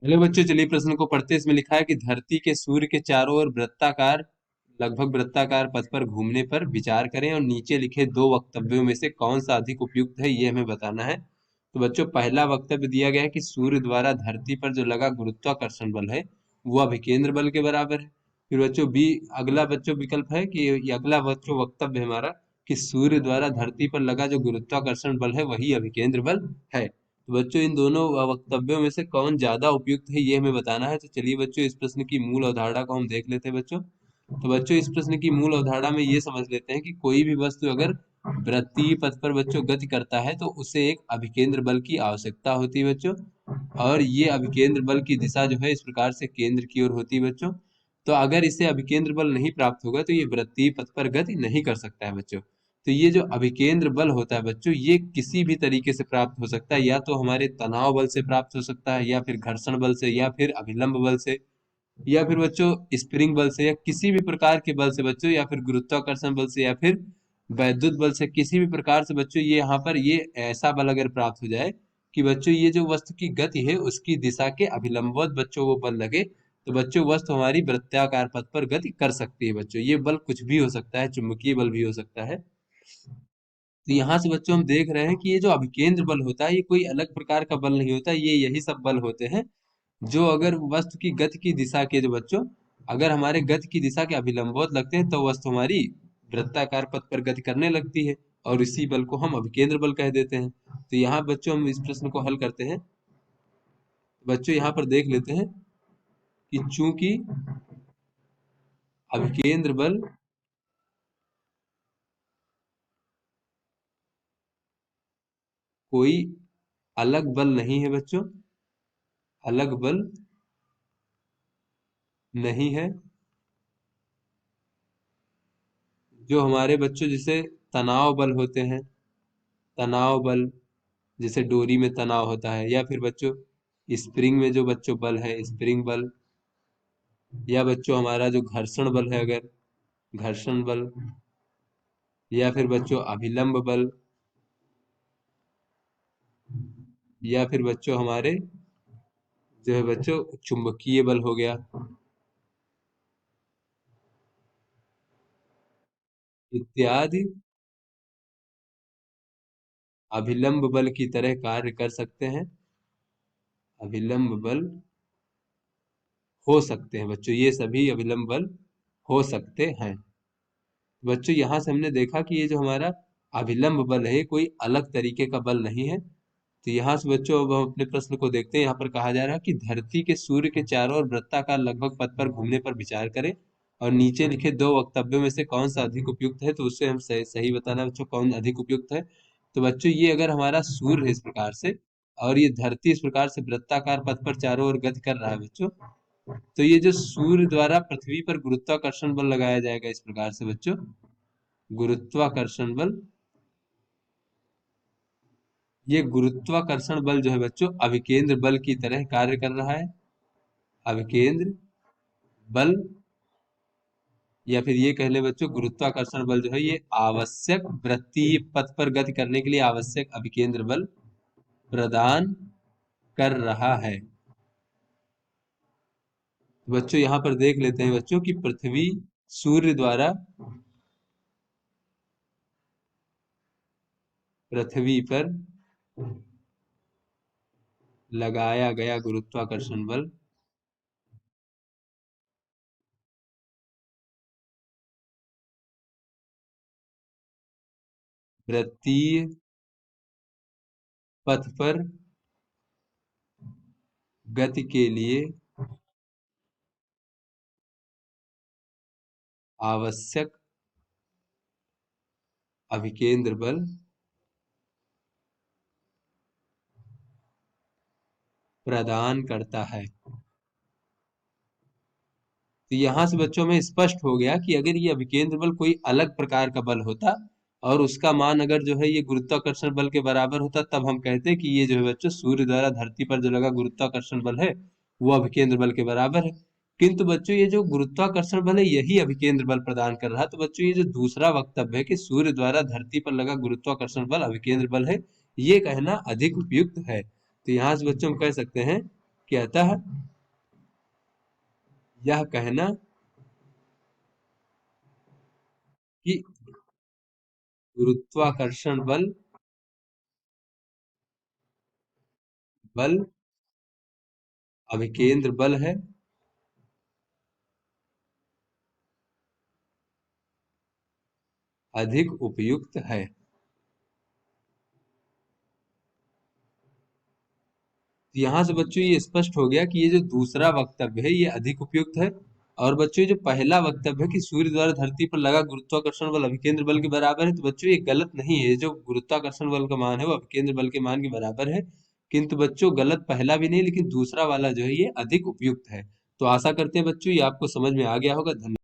Hello बच्चों, चलिए प्रश्न को पढ़ते हैं। इसमें लिखा है कि धरती के सूर्य के चारों ओर वृत्ताकार लगभग वृत्ताकार पथ पर घूमने पर विचार करें और नीचे लिखे दो वक्तव्यों में से कौन सा अधिक उपयुक्त है, ये हमें बताना है। तो बच्चों, पहला वक्तव्य दिया गया है कि सूर्य द्वारा धरती पर जो लगा गुरुत्वाकर्षण बल है वो अभिकेंद्र बल के बराबर है। फिर बच्चों बी, अगला बच्चों विकल्प है कि ये अगला बच्चों वक्तव्य है हमारा कि सूर्य द्वारा धरती पर लगा जो गुरुत्वाकर्षण बल है वही अभिकेंद्र बल है। तो बच्चों, इन दोनों वक्तव्यों में से कौन ज्यादा उपयुक्त है ये हमें बताना है। तो चलिए बच्चों, इस प्रश्न की मूल अवधारणा को हम देख लेते हैं बच्चों। तो बच्चों, इस प्रश्न की मूल अवधारणा में ये समझ लेते हैं कि कोई भी वस्तु अगर वृत्तीय पथ पर बच्चों गति करता है तो उसे एक अभिकेंद्र बल की आवश्यकता होती है बच्चों। और ये अभिकेंद्र बल की दिशा जो है इस प्रकार से केंद्र की ओर होती है बच्चों। तो अगर इसे अभिकेंद्र बल नहीं प्राप्त होगा तो ये वृत्तीय पथ पर गति नहीं कर सकता है बच्चों। तो ये जो अभिकेंद्र बल होता है बच्चों, ये किसी भी तरीके से प्राप्त हो सकता है, या तो हमारे तनाव बल से प्राप्त हो सकता है, या फिर घर्षण बल से, या फिर अभिलंब बल से, या फिर बच्चों स्प्रिंग बल से, या किसी भी प्रकार के बल से बच्चों, या फिर गुरुत्वाकर्षण बल से, या फिर वैद्युत बल से, किसी भी प्रकार से बच्चों ये यहाँ पर ये ऐसा बल अगर प्राप्त हो जाए कि बच्चों ये जो वस्तु की गति है उसकी दिशा के अभिलंबवत बच्चों वो बल लगे, तो बच्चों वस्तु हमारी वृत्ताकार पथ पर गति कर सकती है बच्चों। ये बल कुछ भी हो सकता है, चुंबकीय बल भी हो सकता है। तो यहाँ से बच्चों हम देख रहे हैं कि ये जो अभिकेंद्र बल होता है ये कोई अलग प्रकार का बल नहीं होता, ये यही सब बल होते हैं जो अगर वस्तु की गति की दिशा के जो बच्चों अगर हमारे गति की दिशा के अभिलंबवत लगते हैं तो वस्तु हमारी वृत्ताकार पथ पर गति करने लगती है, और इसी बल को हम अभिकेंद्र बल कह देते हैं। तो यहाँ बच्चों हम इस प्रश्न को हल करते हैं। बच्चों यहाँ पर देख लेते हैं कि चूंकि अभिकेंद्र बल कोई अलग बल नहीं है बच्चों, अलग बल नहीं है जो हमारे बच्चों जैसे तनाव बल होते हैं, तनाव बल जैसे डोरी में तनाव होता है, या फिर बच्चों स्प्रिंग में जो बच्चों बल है स्प्रिंग बल, या बच्चों हमारा जो घर्षण बल है अगर घर्षण बल, या फिर बच्चों अभिलंब बल, या फिर बच्चों हमारे जो है बच्चों चुंबकीय बल हो गया इत्यादि अभिलंब बल की तरह कार्य कर सकते हैं, अभिलंब बल हो सकते हैं बच्चों, ये सभी अभिलंब बल हो सकते हैं। बच्चों यहाँ से हमने देखा कि ये जो हमारा अभिलंब बल है ये कोई अलग तरीके का बल नहीं है। तो यहाँ से बच्चों अब हम अपने प्रश्न को देखते हैं। यहाँ पर कहा जा रहा है कि धरती के सूर्य के चारों ओर वृत्ताकार लगभग पथ पर घूमने पर विचार करें और नीचे लिखे दो वक्तव्यों में से कौन सा अधिक उपयुक्त है, तो उससे हम सही सही बताना है बच्चों कौन अधिक उपयुक्त है। तो बच्चों ये अगर हमारा सूर्य है इस प्रकार से और ये धरती इस प्रकार से वृत्ताकार पथ पर चारों ओर गति कर रहा है बच्चों, तो ये जो सूर्य द्वारा पृथ्वी पर गुरुत्वाकर्षण बल लगाया जाएगा इस प्रकार से बच्चों, गुरुत्वाकर्षण बल, ये गुरुत्वाकर्षण बल जो है बच्चों अभिकेंद्र बल की तरह कार्य कर रहा है। अभिकेंद्र बल, या फिर ये कह ले बच्चों गुरुत्वाकर्षण बल जो है ये आवश्यक वृत्तीय पथ पर गति करने के लिए आवश्यक अभिकेंद्र बल प्रदान कर रहा है। बच्चों यहाँ पर देख लेते हैं बच्चों कि पृथ्वी सूर्य द्वारा पृथ्वी पर लगाया गया गुरुत्वाकर्षण बल वृत्तीय पथ पर गति के लिए आवश्यक अभिकेंद्र बल प्रदान करता है। तो यहाँ से बच्चों में स्पष्ट हो गया कि अगर ये अभिकेंद्र बल कोई अलग प्रकार का बल होता और उसका मान अगर जो है ये गुरुत्वाकर्षण बल के बराबर होता, तब हम कहते कि ये जो है बच्चों सूर्य द्वारा धरती पर जो लगा गुरुत्वाकर्षण बल है वो अभिकेंद्र बल के बराबर है। किंतु बच्चों ये जो गुरुत्वाकर्षण बल है यही अभिकेंद्र बल प्रदान कर रहा है। तो बच्चों ये जो दूसरा वक्तव्य है कि सूर्य द्वारा धरती पर लगा गुरुत्वाकर्षण बल अभिकेंद्र बल है, ये कहना अधिक उपयुक्त है। तो यहाँ से बच्चों हम कह सकते हैं कहता है यह कहना कि गुरुत्वाकर्षण बल बल अभिकेंद्र बल है अधिक उपयुक्त है। तो यहाँ से बच्चों ये स्पष्ट हो गया कि ये जो दूसरा वक्तव्य है ये अधिक उपयुक्त है। और बच्चों ये जो पहला वक्तव्य है कि सूर्य द्वारा धरती पर लगा गुरुत्वाकर्षण बल अभिकेंद्र बल के बराबर है, तो बच्चों ये गलत नहीं है। ये जो गुरुत्वाकर्षण बल का मान है वो अभिकेंद्र बल के मान के बराबर है। किंतु बच्चों गलत पहला भी नहीं, लेकिन दूसरा वाला जो है ये अधिक उपयुक्त है। तो आशा करते हैं बच्चों ये आपको समझ में आ गया होगा। धन्यवाद।